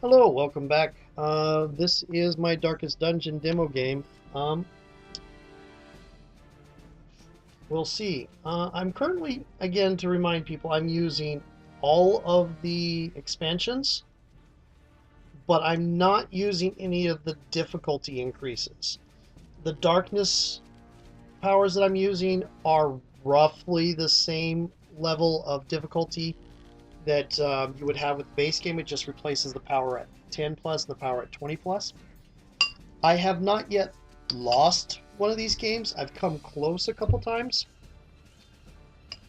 Hello, welcome back. This is my Darkest Dungeon demo game. We'll see. I'm currently, again, to remind people, I'm using all of the expansions, but I'm not using any of the difficulty increases. The darkness powers that I'm using are roughly the same level of difficulty that you would have with the base game. It just replaces the power at 10 plus and the power at 20 plus. I have not yet lost one of these games. I've come close a couple times,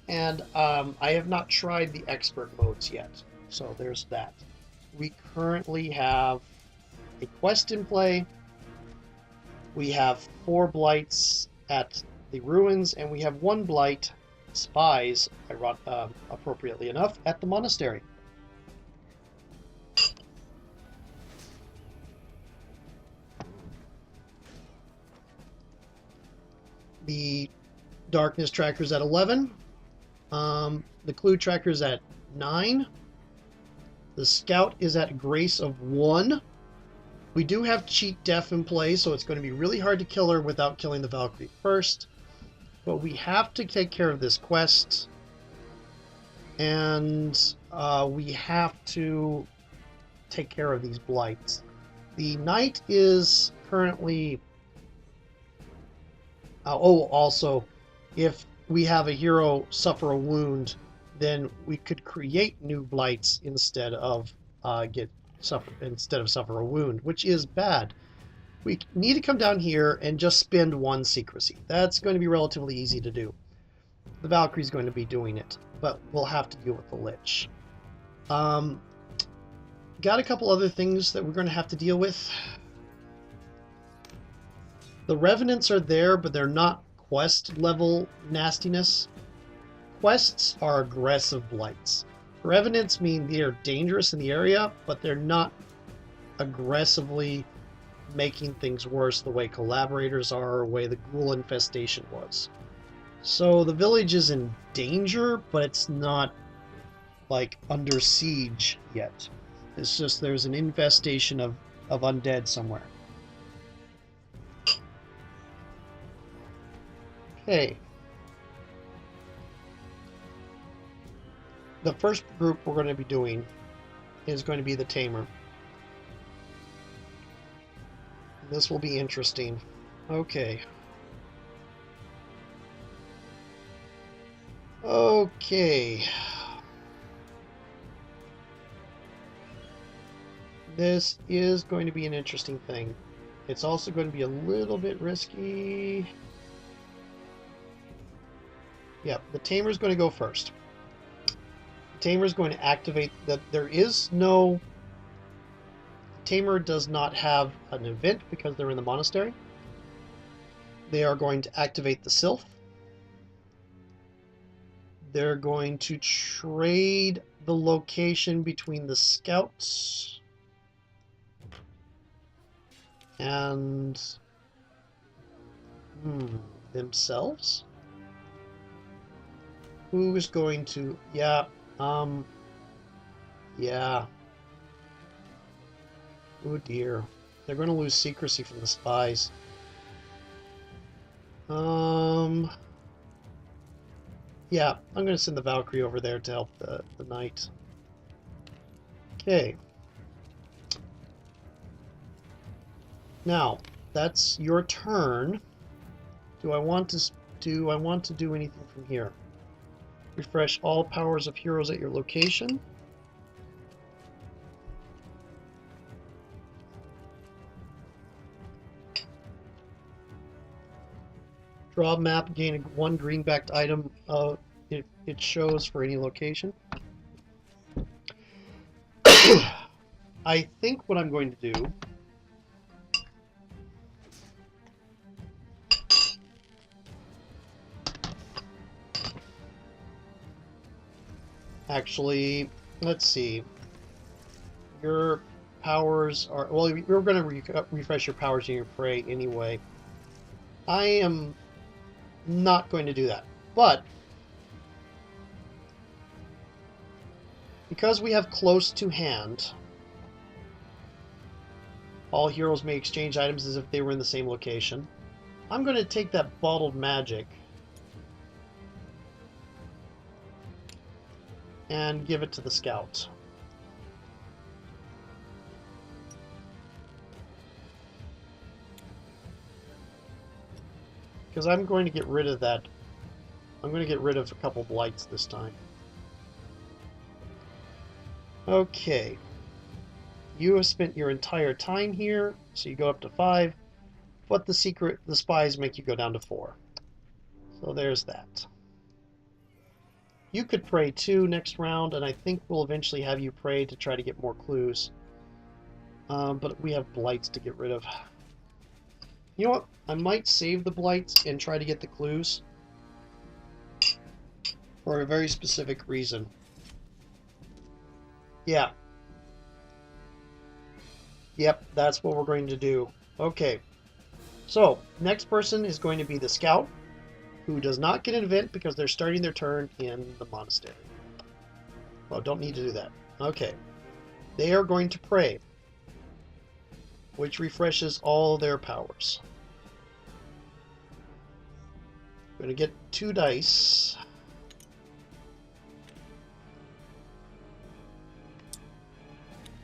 and I have not tried the expert modes yet. So there's that. We currently have a quest in play. We have 4 blights at the ruins, and we have 1 blight spies, appropriately enough, at the monastery. The darkness tracker's at 11. The clue tracker's at 9. The scout is at grace of 1. We do have cheat def in play, so it's going to be really hard to kill her without killing the Valkyrie first. But we have to take care of this quest, and we have to take care of these blights. The knight is currently... also, if we have a hero suffer a wound, then we could create new blights instead of suffer a wound, which is bad. We need to come down here and just spend 1 secrecy. That's going to be relatively easy to do. The Valkyrie's going to be doing it, but we'll have to deal with the Lich. Got a couple other things that we're going to have to deal with. The Revenants are there, but they're not quest level nastiness. Quests are aggressive blights. Revenants mean they are dangerous in the area, but they're not aggressively making things worse the way collaborators are, or the way the ghoul infestation was. So the village is in danger, but it's not like under siege yet. It's just there's an infestation of undead somewhere. Okay. The first group we're going to be doing is going to be the Tamer. This will be interesting. Okay. Okay. This is going to be an interesting thing. It's also going to be a little bit risky. Yep, the Tamer is going to go first. The Tamer is going to activate that. There is no... Tamer does not have an event because they're in the monastery. They are going to activate the Sylph. They're going to trade the location between the scouts and themselves. Who is going to... yeah. Oh dear. They're going to lose secrecy from the spies. Yeah, I'm going to send the Valkyrie over there to help the knight. Okay. Now, that's your turn. Do I want to do anything from here? Refresh all powers of heroes at your location. Draw a map, gain 1 green-backed item it shows for any location. I think what I'm going to do actually, let's see. Your powers are... well, you're going to refresh your powers in your prey anyway. I am not going to do that. But because we have close to hand, All heroes may exchange items as if they were in the same location. I'm going to take that bottled magic and give it to the scout. Because I'm going to get rid of that. I'm going to get rid of a couple blights this time. Okay. You have spent your entire time here, so you go up to 5. But the spies make you go down to 4. So there's that. You could pray too next round, and I think we'll eventually have you pray to try to get more clues. But we have blights to get rid of. You know what? I might save the blights and try to get the clues. For a very specific reason. Yeah. Yep, that's what we're going to do. Okay. So, next person is going to be the scout, who does not get an event because they're starting their turn in the monastery. Well, don't need to do that. Okay. They are going to pray, which refreshes all their powers. I'm going to get 2 dice.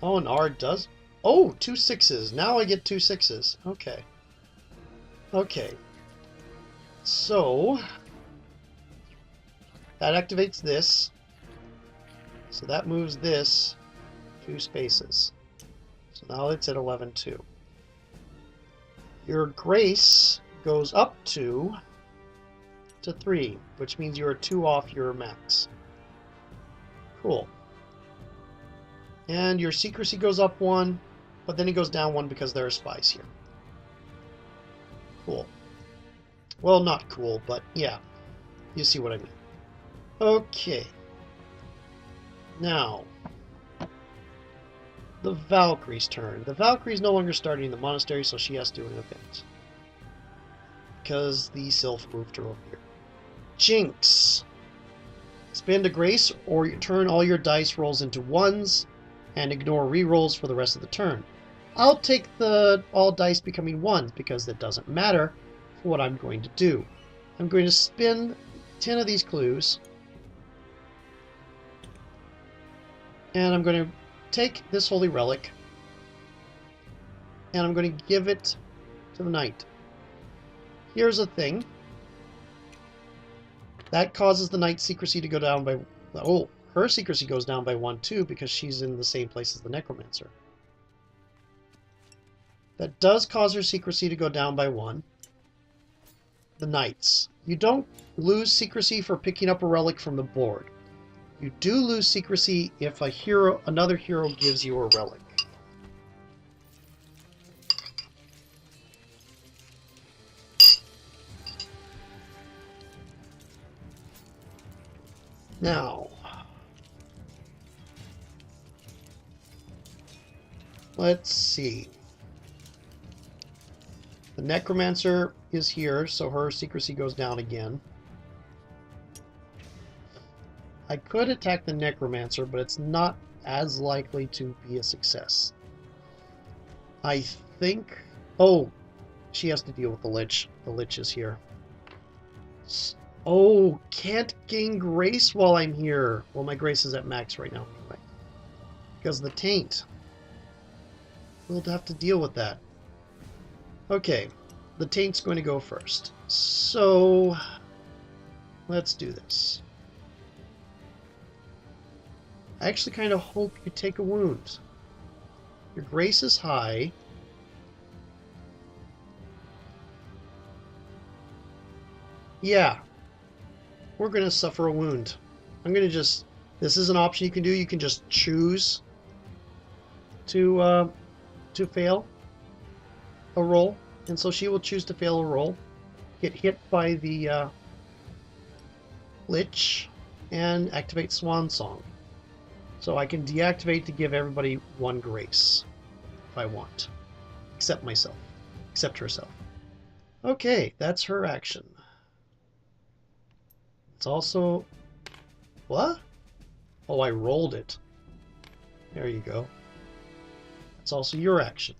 Oh, and R does... Oh, 2 6s. Now I get 2 6s. Okay. Okay. So... that activates this. So that moves this 2 spaces. So now it's at 11 too. Your grace goes up to 3, which means you are 2 off your max. Cool. And your secrecy goes up 1, but then it goes down 1 because there are spies here. Cool. Well, not cool, but yeah. You see what I mean. Okay. Now, the Valkyrie's turn. The Valkyrie's no longer starting in the monastery, so she has to do an event. Because the sylph moved her over here. Jinx. Spend a grace, or you turn all your dice rolls into 1s, and ignore rerolls for the rest of the turn. I'll take the all dice becoming 1s, because that doesn't matter for what I'm going to do. I'm going to spin 10 of these clues, and I'm going to take this Holy Relic, and I'm going to give it to the knight. Here's the thing. That causes the knight's secrecy to go down by... Oh, her secrecy goes down by 1 too, because she's in the same place as the Necromancer. That does cause her secrecy to go down by 1. The knights. You don't lose secrecy for picking up a relic from the board. You do lose secrecy if another hero gives you a relic. Now, let's see. The Necromancer is here, so her secrecy goes down again. I could attack the Necromancer, but it's not as likely to be a success. I think... Oh, she has to deal with the Lich. The Lich is here. Oh, can't gain grace while I'm here. Well, my grace is at max right now anyway. Because of the taint. We'll have to deal with that. Okay, the taint's going to go first. So, let's do this. I actually kind of hope you take a wound. Your grace is high. Yeah. We're going to suffer a wound. I'm going to just... This is an option you can do. You can just choose to fail a roll. And so she will choose to fail a roll. Get hit by the Lich. And activate Swan Song. So I can deactivate to give everybody 1 grace. If I want. Except myself. Except herself. Okay, that's her action. It's also... What? Oh, I rolled it. There you go. That's also your action.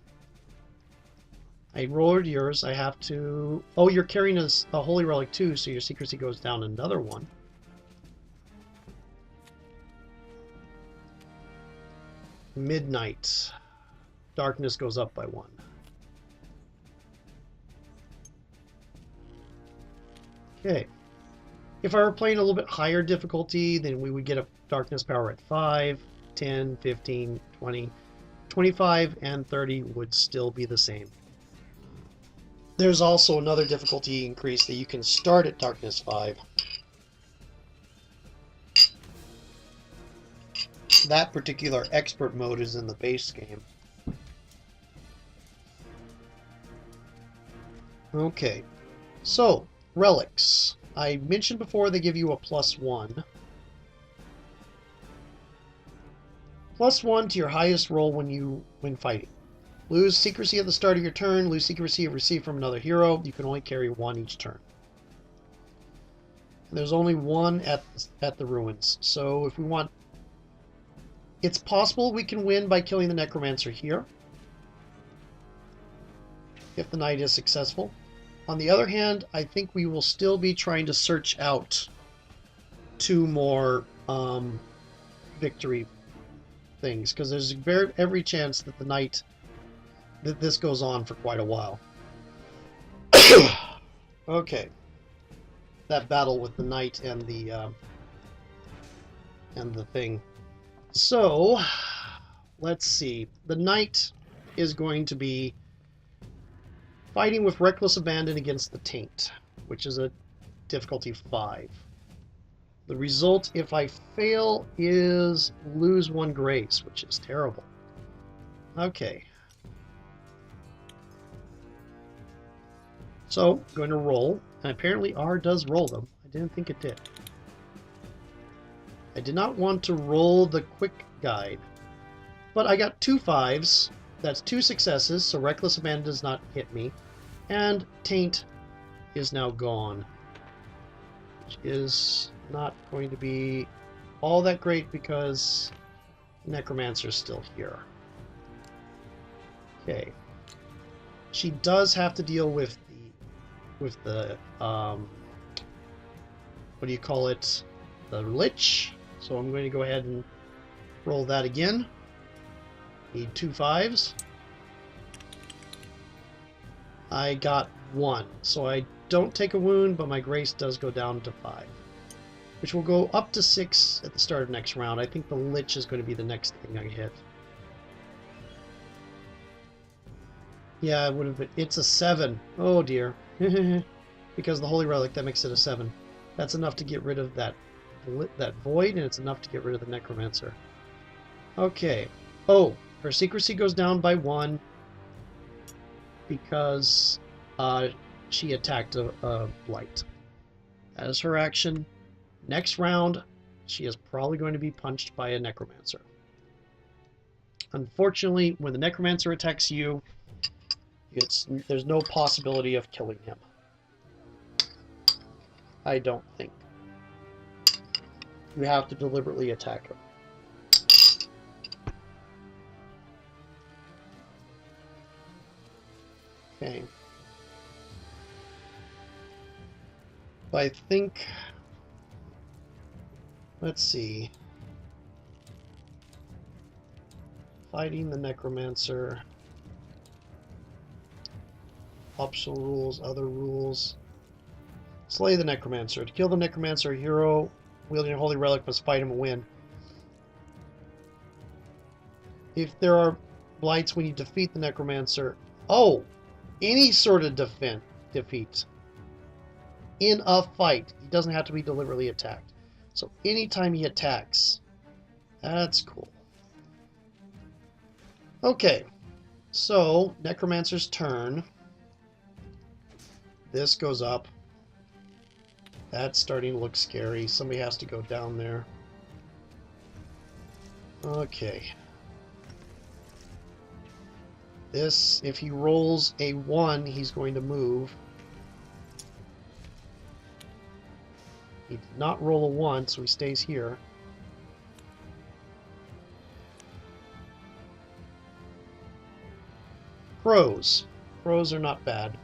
I rolled yours. I have to... Oh, you're carrying a Holy Relic too, so your secrecy goes down another one. Midnight. Darkness goes up by 1. Okay. If I were playing a little bit higher difficulty, then we would get a darkness power at 5, 10, 15, 20, 25, and 30 would still be the same. There's also another difficulty increase that you can start at darkness 5. That particular expert mode is in the base game. Okay, so relics. I mentioned before they give you a +1. +1 to your highest roll when fighting. Lose secrecy at the start of your turn. Lose secrecy received from another hero. You can only carry 1 each turn. And there's only 1 at the ruins. So if we want... It's possible we can win by killing the Necromancer here, if the knight is successful. On the other hand, I think we will still be trying to search out 2 more victory things, because there's every chance that that this goes on for quite a while. Okay, that battle with the knight and the thing. So let's see. The knight is going to be fighting with reckless abandon against the taint, which is a difficulty 5. The result, if I fail, is lose 1 grace, which is terrible. Okay. So, I'm going to roll, and apparently R does roll them. I didn't think it did. I did not want to roll the quick guide, but I got 2 5s. That's 2 successes, so reckless abandon does not hit me, and taint is now gone, which is not going to be all that great because Necromancer is still here. Okay, she does have to deal with the what do you call it? The Lich. So I'm going to go ahead and roll that again. Need 2 5s. I got 1, so I don't take a wound, but my grace does go down to 5, which will go up to 6 at the start of next round. I think the Lich is going to be the next thing I hit. Yeah, it would have been. It's a 7. Oh dear. Because the Holy Relic, that makes it a 7. That's enough to get rid of that void, and it's enough to get rid of the Necromancer. Okay. Oh, her secrecy goes down by 1 because she attacked a Blight. That is her action. Next round, she is probably going to be punched by a Necromancer. Unfortunately, when the Necromancer attacks you, there's no possibility of killing him. I don't think. You have to deliberately attack him. Okay. I think... Let's see. Fighting the Necromancer. Optional rules, other rules. Slay the Necromancer. To kill the Necromancer, a hero wielding a Holy Relic must fight him and win. If there are blights when you defeat the Necromancer... Oh! Any sort of defeat. In a fight. He doesn't have to be deliberately attacked. So anytime he attacks. That's cool. Okay. So, Necromancer's turn. This goes up. That's starting to look scary. Somebody has to go down there. Okay. This, if he rolls a 1, he's going to move. He did not roll a 1, so he stays here. Pros. Crows are not bad.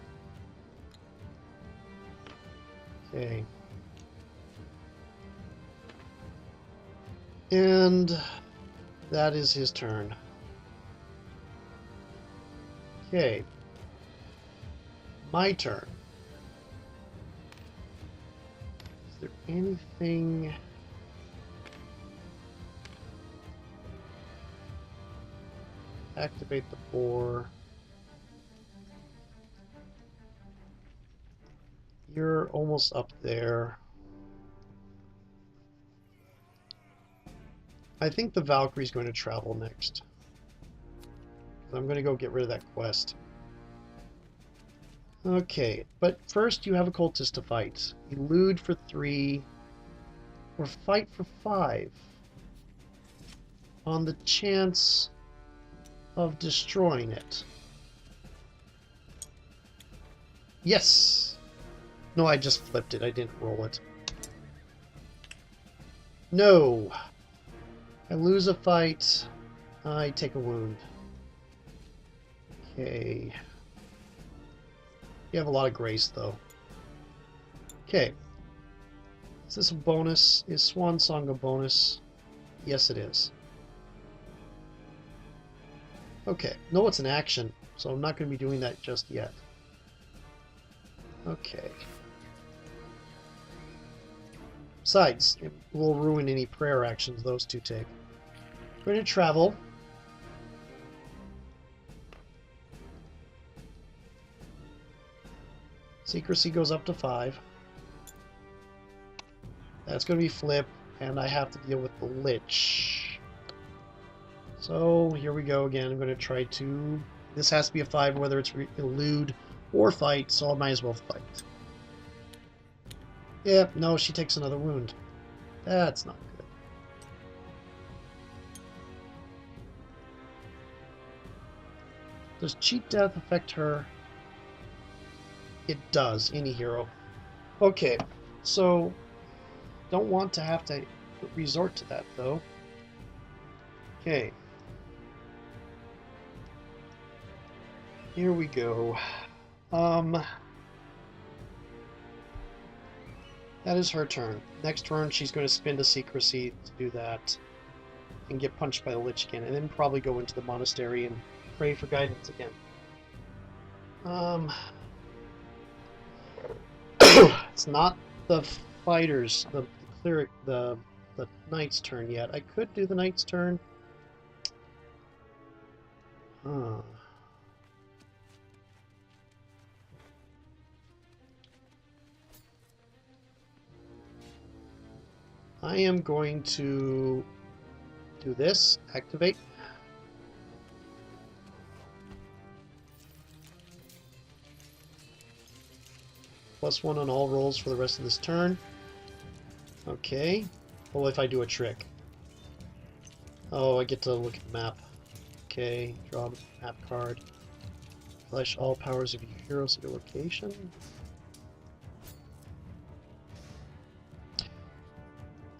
Okay. And that is his turn. Okay. My turn. Is there anything... Activate the boar. You're almost up there. I think the Valkyrie's going to travel next. I'm going to go get rid of that quest. Okay, but first you have a cultist to fight. Elude for 3, or fight for 5. On the chance of destroying it. Yes! No, I just flipped it. I didn't roll it. No! I lose a fight. I take a wound. Okay. You have a lot of grace, though. Okay. Is this a bonus? Is Swan Song a bonus? Yes, it is. Okay. No, it's an action, so I'm not going to be doing that just yet. Okay. Besides, it will ruin any prayer actions those two take. I'm going to travel. Secrecy goes up to 5. That's going to be flip, and I have to deal with the Lich. So, here we go again. I'm going to try to... This has to be a 5, whether it's elude or fight, so I might as well fight. Yep, no, she takes another wound. That's not good. Does cheat death affect her? It does, any hero. Okay, so don't want to have to resort to that, though. Okay. Here we go. That is her turn. Next turn, she's going to spend a secrecy to do that and get punched by the Lich again, and then probably go into the monastery and pray for guidance again. It's not the fighter's, the cleric, the knight's turn yet. I could do the knight's turn. I am going to do this, activate. +1 on all rolls for the rest of this turn. Okay. Well, if I do a trick. Oh, I get to look at the map. Okay, draw a map card. Flash all powers of your heroes at your location.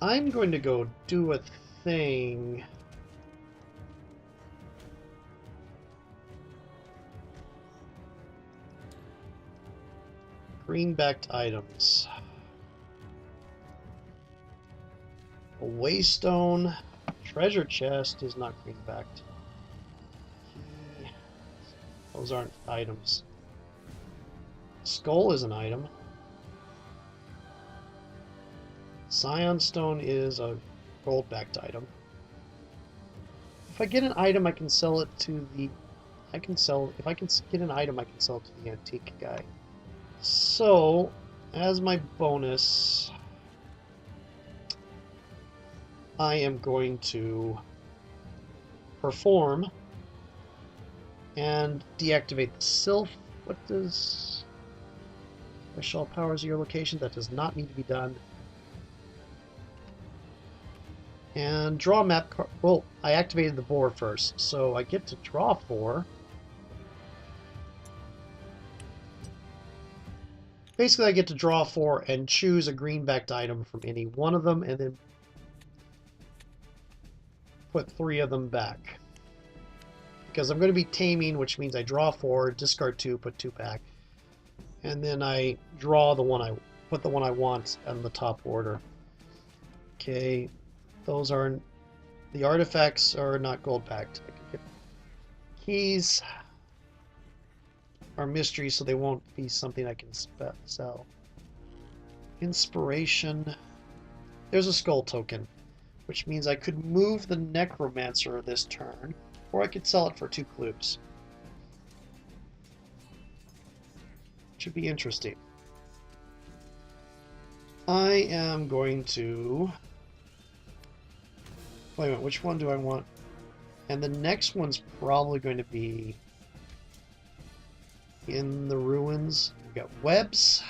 I'm going to go do a thing. Green-backed items. A waystone. Treasure chest is not green-backed. Those aren't items. Skull is an item. Scion stone is a gold-backed item. If I get an item, I can sell it to the... If I can get an item, I can sell it to the antique guy. So, as my bonus, I am going to perform and deactivate the Sylph. What does... Special powers of your location? That does not need to be done. And draw a map card. Well, I activated the boar first, so I get to draw 4. Basically, I get to draw 4 and choose a green-backed item from any one of them, and then put 3 of them back. because I'm going to be taming, which means I draw 4, discard 2, put 2 back, and then I draw the one put the one I want on the top order. Okay, those are the artifacts are not gold backed. I can get keys are mystery, so they won't be something I can sell. Inspiration. There's a skull token, which means I could move the Necromancer this turn, or I could sell it for 2 clues. Should be interesting. I am going to... Wait a minute, which one do I want? And the next one's probably going to be in the ruins. We've got webs,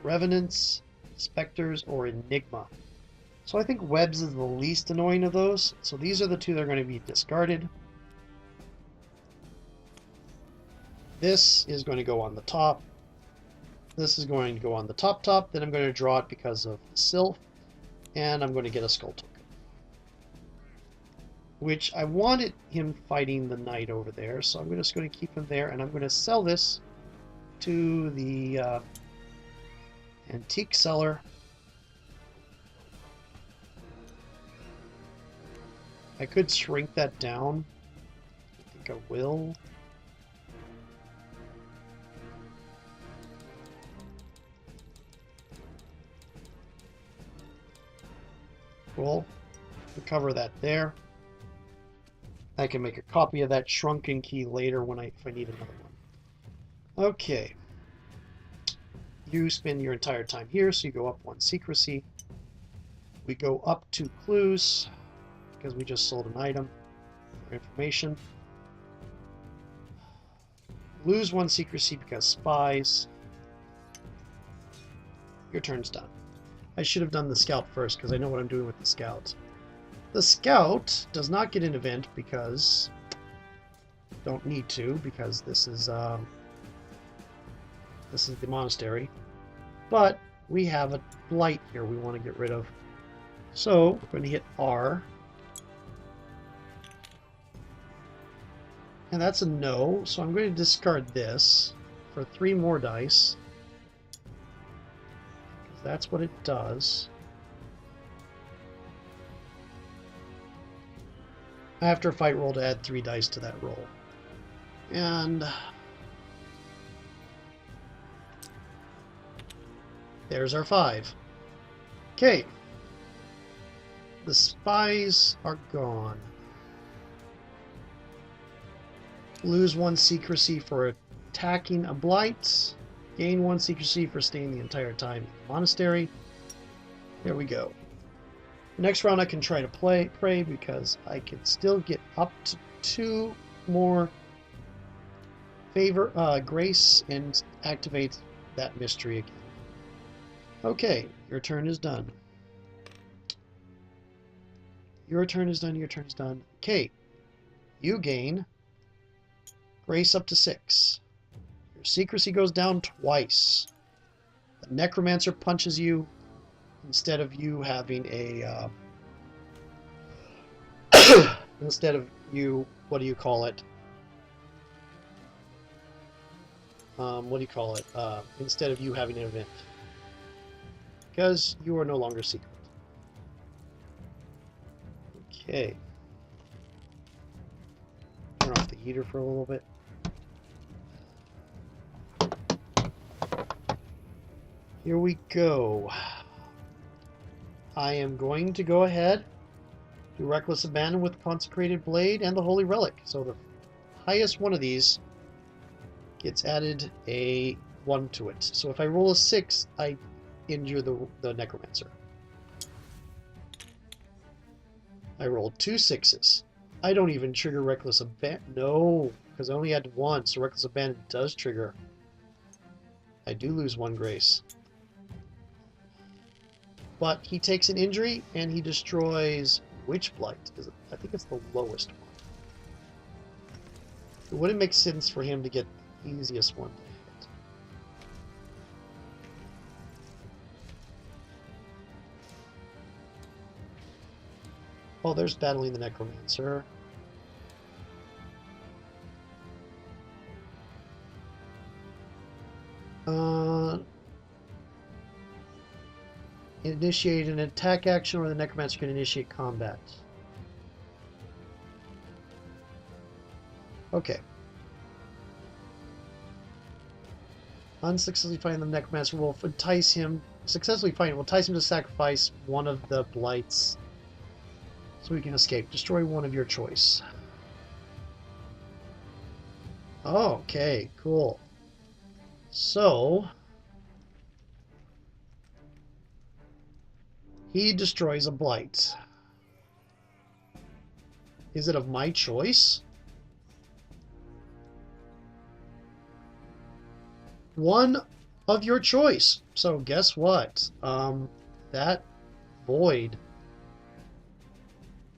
revenants, specters, or enigma. So I think webs is the least annoying of those. So these are the 2 that are going to be discarded. This is going to go on the top. This is going to go on the top. Then I'm going to draw it because of the sylph. And I'm going to get a skull token. Which I wanted him fighting the knight over there. So I'm just going to keep him there. And I'm going to sell this to the antique seller. I could shrink that down. I think I will. Cool. We'll cover that there. I can make a copy of that shrunken key later if I need another one. Okay. You spend your entire time here, so you go up 1 secrecy. We go up 2 clues, because we just sold an item for information. Lose 1 secrecy because spies. Your turn's done. I should have done the scout first, because I know what I'm doing with the scout. The scout does not get an event because... Don't need to, because this is the monastery. But we have a blight here we want to get rid of. So, we're going to hit R. And that's a no, so I'm going to discard this for 3 more dice. Because that's what it does. I have to fight roll to add 3 dice to that roll. And there's our 5. Okay. The spies are gone. Lose 1 secrecy for attacking a blight. Gain 1 secrecy for staying the entire time in the monastery. There we go. Next round I can try to pray because I can still get up to 2 more grace and activate that mystery again. Okay, your turn is done. Your turn is done, your turn is done. Okay, you gain grace up to 6. Your secrecy goes down twice. The Necromancer punches you instead of you having a... instead of you... What do you call it? Instead of you having an event. Because you are no longer secret. Okay. Turn off the heater for a little bit. Here we go. I am going to go ahead, do Reckless Abandon with Consecrated Blade and the Holy Relic. So the highest one of these gets added a 1 to it. So if I roll a 6, I injure the Necromancer. I rolled 2 6s. I don't even trigger Reckless Abandon. No, because I only had 1, so Reckless Abandon does trigger. I do lose 1 grace. But he takes an injury, and he destroys which Blight? I think it's the lowest one. It wouldn't make sense for him to get the easiest one to hit. Oh, there's battling the Necromancer. Uh, initiate an attack action, or the Necromancer can initiate combat. Okay. Unsuccessfully find the Necromancer will entice him. Successfully find will entice him to sacrifice one of the blights, so he can escape. Destroy one of your choice. Okay, cool. So he destroys a blight. Is it of my choice? One of your choice. So guess what? That void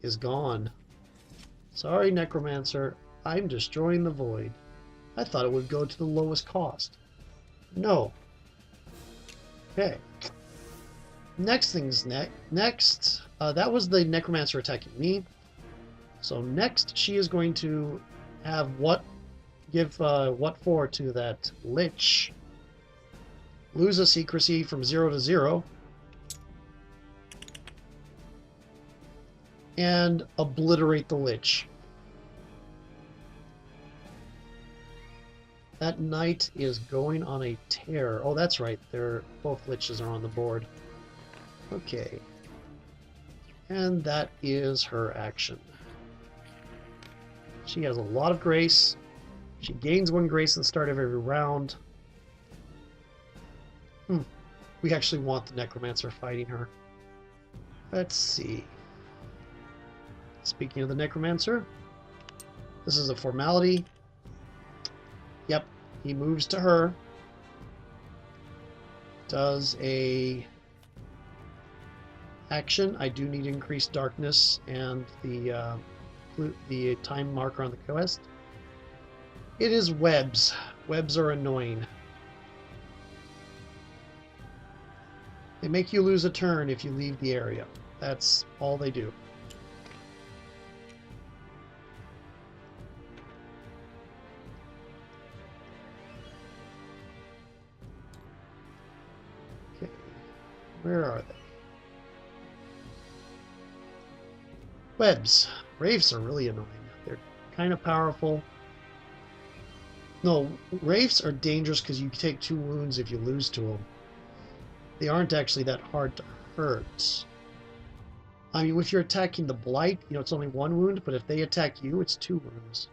is gone. Sorry, Necromancer. I'm destroying the void. I thought it would go to the lowest cost. No. Okay. Next thing's next. That was the Necromancer attacking me. So next, she is going to have give what for to that Lich. Lose a secrecy from 0 to 0. And obliterate the Lich. That knight is going on a tear. Oh, that's right. Both Liches are on the board. Okay. And that is her action. She has a lot of grace. She gains 1 grace at the start of every round. We actually want the Necromancer fighting her. Let's see. Speaking of the Necromancer, this is a formality. Yep, he moves to her. Does a action. I do need increased darkness and the time marker on the quest. It is webs. Webs are annoying. They make you lose a turn if you leave the area. That's all they do. Okay, where are they? Webs. Wraiths are really annoying. They're kind of powerful. No, Wraiths are dangerous because you take 2 wounds if you lose to them. They aren't actually that hard to hurt. I mean, if you're attacking the Blight, it's only 1 wound, but if they attack you, it's 2 wounds.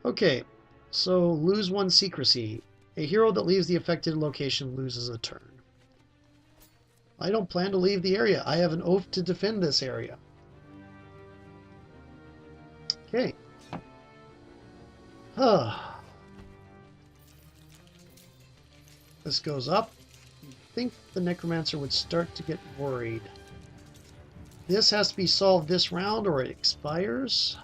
Okay, so lose 1 secrecy. A hero that leaves the affected location loses a turn. I don't plan to leave the area. I have an oath to defend this area. Okay. This goes up. I think the Necromancer would start to get worried. This has to be solved this round or it expires.